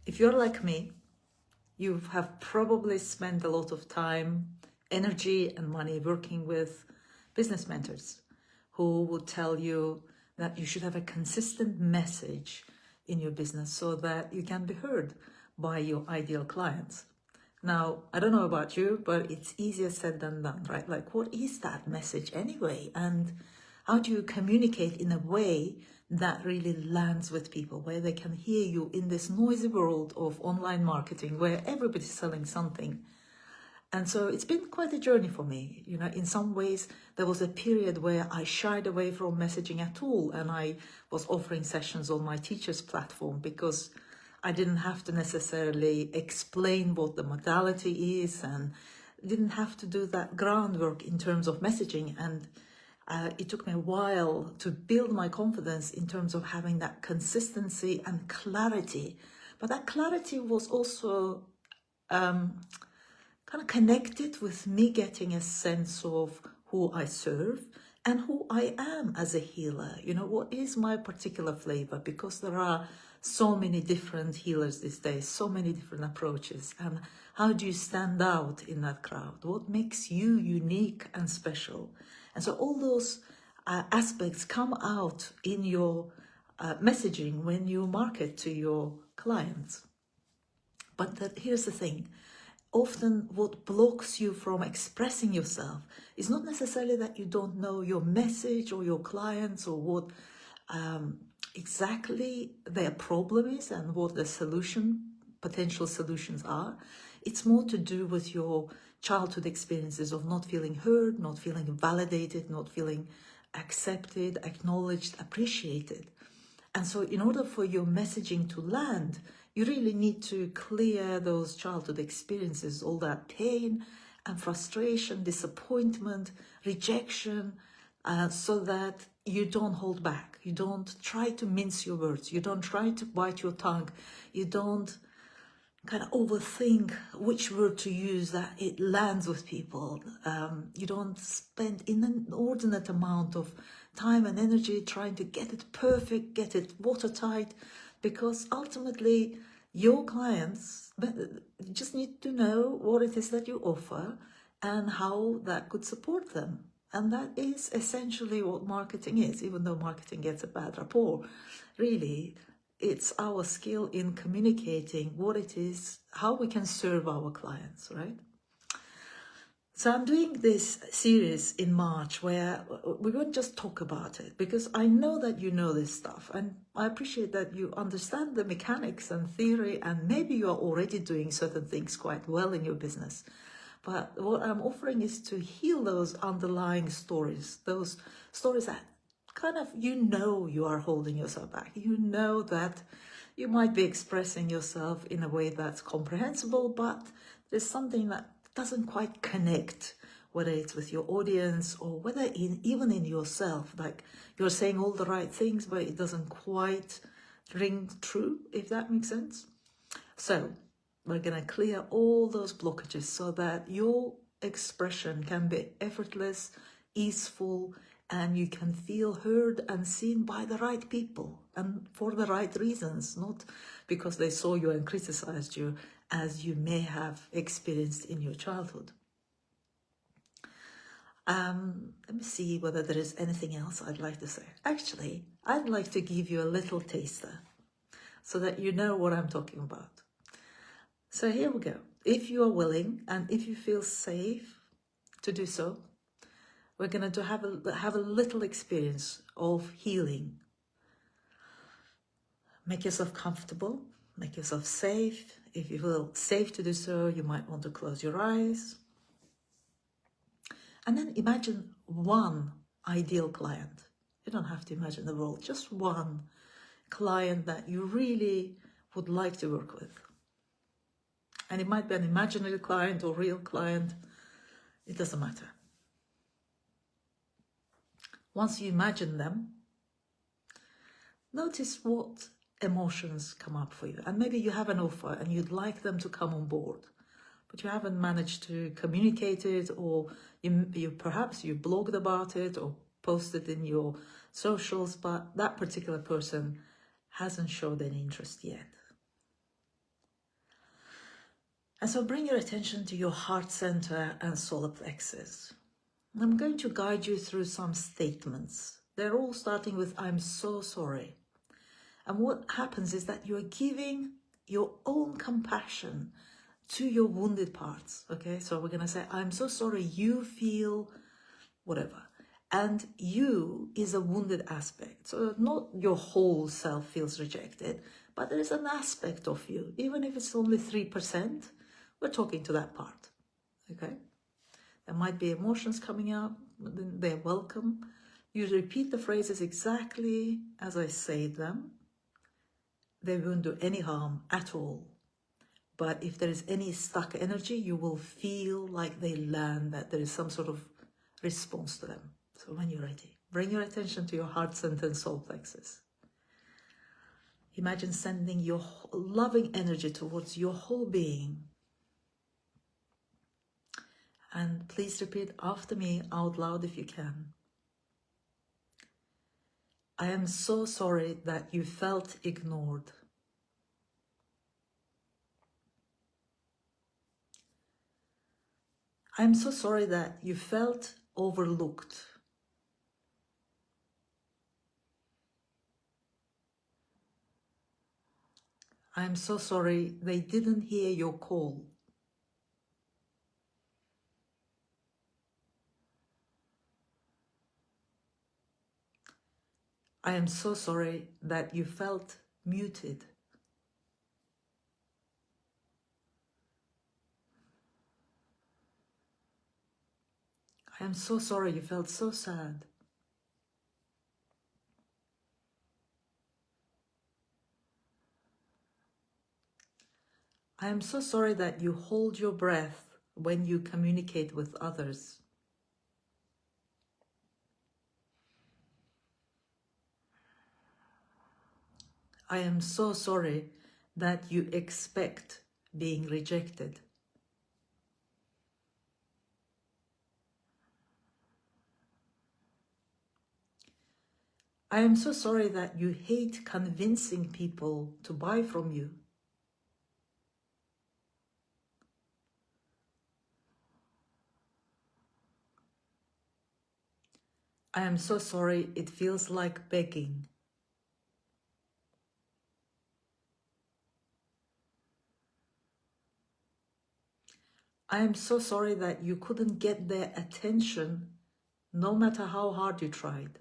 If you're like me, you have probably spent a lot of time, energy, and money working with business mentors who will tell you that you should have a consistent message in your business so that you can be heard by your ideal clients. Now, I don't know about you, but it's easier said than done, right? Like, what is that message anyway? And how do you communicate in a way that really lands with people, where they can hear you in this noisy world of online marketing where everybody's selling something? And so it's been quite a journey for me. You know, in some ways, there was a period where I shied away from messaging at all, and I was offering sessions on my teacher's platform because I didn't have to necessarily explain what the modality is and didn't have to do that groundwork in terms of messaging. And it took me a while to build my confidence in terms of having that consistency and clarity. But that clarity was also kind of connected with me getting a sense of who I serve and who I am as a healer. You know, what is my particular flavor? Because there are so many different healers these days, so many different approaches. And how do you stand out in that crowd? What makes you unique and special? And so all those aspects come out in your messaging when you market to your clients. But here's the thing. Often what blocks you from expressing yourself is not necessarily that you don't know your message or your clients or what exactly their problem is and what the potential solutions are. It's more to do with your childhood experiences of not feeling heard, not feeling validated, not feeling accepted, acknowledged, appreciated. And so in order for your messaging to land, you really need to clear those childhood experiences, all that pain and frustration, disappointment, rejection, so that you don't hold back. You don't try to mince your words. You don't try to bite your tongue. You don't kind of overthink which word to use that it lands with people. You don't spend an inordinate amount of time and energy trying to get it perfect, get it watertight, because ultimately your clients just need to know what it is that you offer and how that could support them. And that is essentially what marketing is, even though marketing gets a bad rapport. Really, it's our skill in communicating what it is, how we can serve our clients, right? So I'm doing this series in March where we won't just talk about it, because I know that you know this stuff, and I appreciate that you understand the mechanics and theory, and maybe you are already doing certain things quite well in your business. But what I'm offering is to heal those underlying stories, those stories that kind of, you are holding yourself back. You know that you might be expressing yourself in a way that's comprehensible, but there's something that doesn't quite connect, whether it's with your audience or whether even in yourself, like you're saying all the right things, but it doesn't quite ring true, if that makes sense. So we're going to clear all those blockages so that your expression can be effortless, easeful, and you can feel heard and seen by the right people and for the right reasons, not because they saw you and criticized you as you may have experienced in your childhood. Let me see whether there is anything else I'd like to say. Actually, I'd like to give you a little taster so that you know what I'm talking about. So here we go. If you are willing and if you feel safe to do so, we're going to have a little experience of healing. Make yourself comfortable, make yourself safe. If you feel safe to do so, you might want to close your eyes. And then imagine one ideal client. You don't have to imagine the world, just one client that you really would like to work with. And it might be an imaginary client or real client. It doesn't matter. Once you imagine them, notice what emotions come up for you. And maybe you have an offer and you'd like them to come on board, but you haven't managed to communicate it, or perhaps you blogged about it or posted in your socials, but that particular person hasn't showed any interest yet. And so bring your attention to your heart center and solar plexus. I'm going to guide you through some statements. They're all starting with, I'm so sorry. And what happens is that you're giving your own compassion to your wounded parts. Okay, so we're going to say, I'm so sorry you feel whatever. And you is a wounded aspect. So not your whole self feels rejected, but there is an aspect of you, even if it's only 3%, we're talking to that part. Okay? There might be emotions coming up, but then they're welcome. You repeat the phrases exactly as I say them. They won't do any harm at all. But if there is any stuck energy, you will feel like they land, that there is some sort of response to them. So when you're ready, bring your attention to your heart center and solar plexus. Imagine sending your loving energy towards your whole being. And please repeat after me out loud if you can. I am so sorry that you felt ignored. I am so sorry that you felt overlooked. I am so sorry they didn't hear your call. I am so sorry that you felt muted. I am so sorry you felt so sad. I am so sorry that you hold your breath when you communicate with others. I am so sorry that you expect being rejected. I am so sorry that you hate convincing people to buy from you. I am so sorry it feels like begging. I am so sorry that you couldn't get their attention no matter how hard you tried.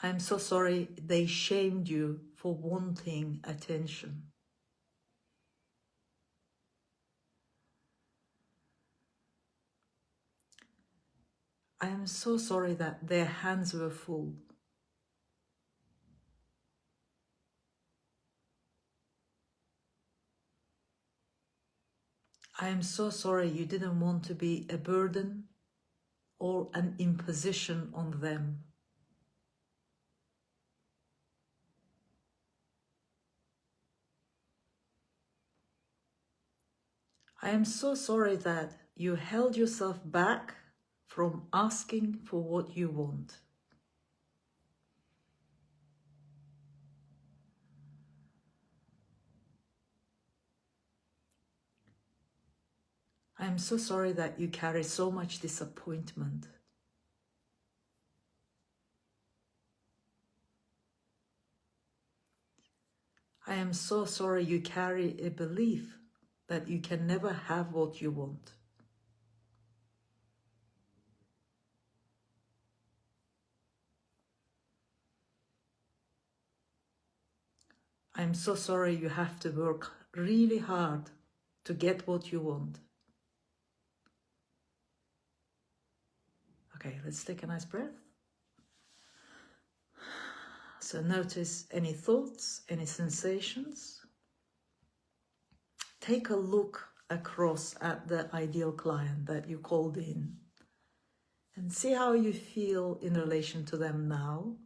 I am so sorry they shamed you for wanting attention. I am so sorry that their hands were full. I am so sorry you didn't want to be a burden or an imposition on them. I am so sorry that you held yourself back from asking for what you want. I am so sorry that you carry so much disappointment. I am so sorry you carry a belief that you can never have what you want. I am so sorry you have to work really hard to get what you want. Okay, let's take a nice breath. So notice any thoughts, any sensations. Take a look across at the ideal client that you called in and see how you feel in relation to them now.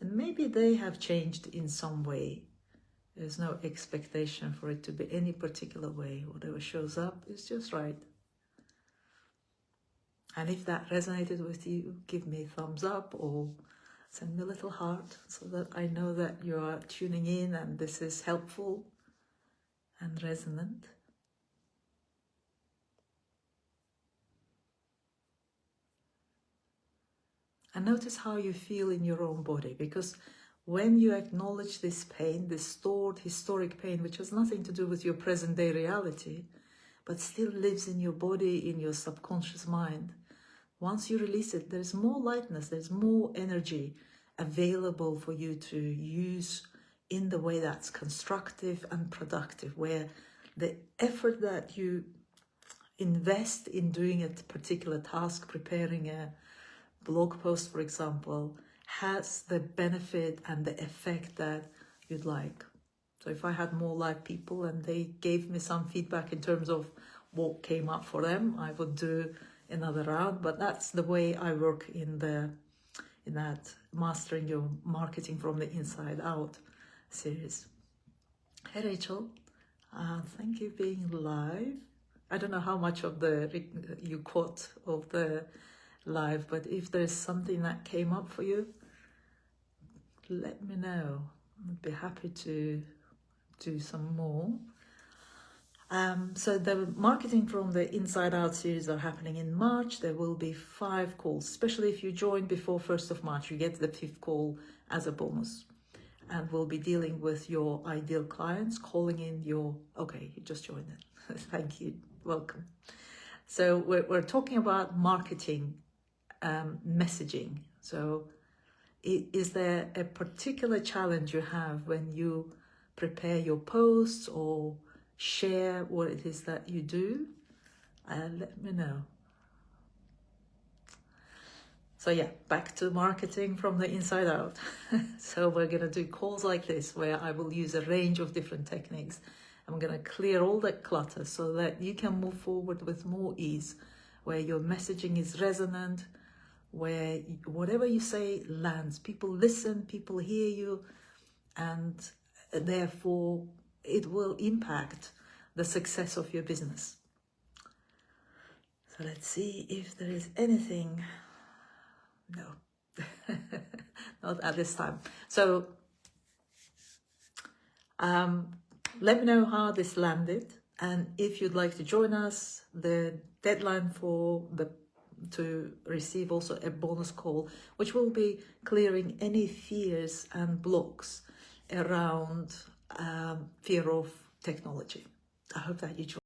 And maybe they have changed in some way. There's no expectation for it to be any particular way. Whatever shows up is just right. And if that resonated with you, give me a thumbs up or Send me a little heart so that I know that you are tuning in and this is helpful and resonant. And notice how you feel in your own body, because when you acknowledge this pain, this stored historic pain, which has nothing to do with your present day reality, but still lives in your body, in your subconscious mind, once you release it, there's more lightness, there's more energy available for you to use in the way that's constructive and productive, where the effort that you invest in doing a particular task, preparing a blog post, for example, has the benefit and the effect that you'd like. So if I had more live people and they gave me some feedback in terms of what came up for them, I would do another round. But that's the way I work in that Mastering Your Marketing from the Inside Out series. Hey Rachel, thank you for being live. I don't know how much of you caught of the live, but if there's something that came up for you, let me know. I'd be happy to do some more. So the Marketing from the Inside Out series are happening in March. There will be 5 calls, especially if you join before 1st of March, you get the 5th call as a bonus. And we'll be dealing with your ideal clients, calling in your, okay, you just joined it. Thank you, welcome. So we're talking about marketing, messaging. So is there a particular challenge you have when you prepare your posts or share what it is that you do? Let me know. So yeah, back to marketing from the inside out. So we're going to do calls like this where I will use a range of different techniques. I'm going to clear all that clutter so that you can move forward with more ease, where your messaging is resonant, where whatever you say lands. People listen, people hear you, and therefore it will impact the success of your business. So let's see if there is anything. No, not at this time. So let me know how this landed, and if you'd like to join us, the deadline to receive also a bonus call, which will be clearing any fears and blocks around fear of technology. I hope that you join.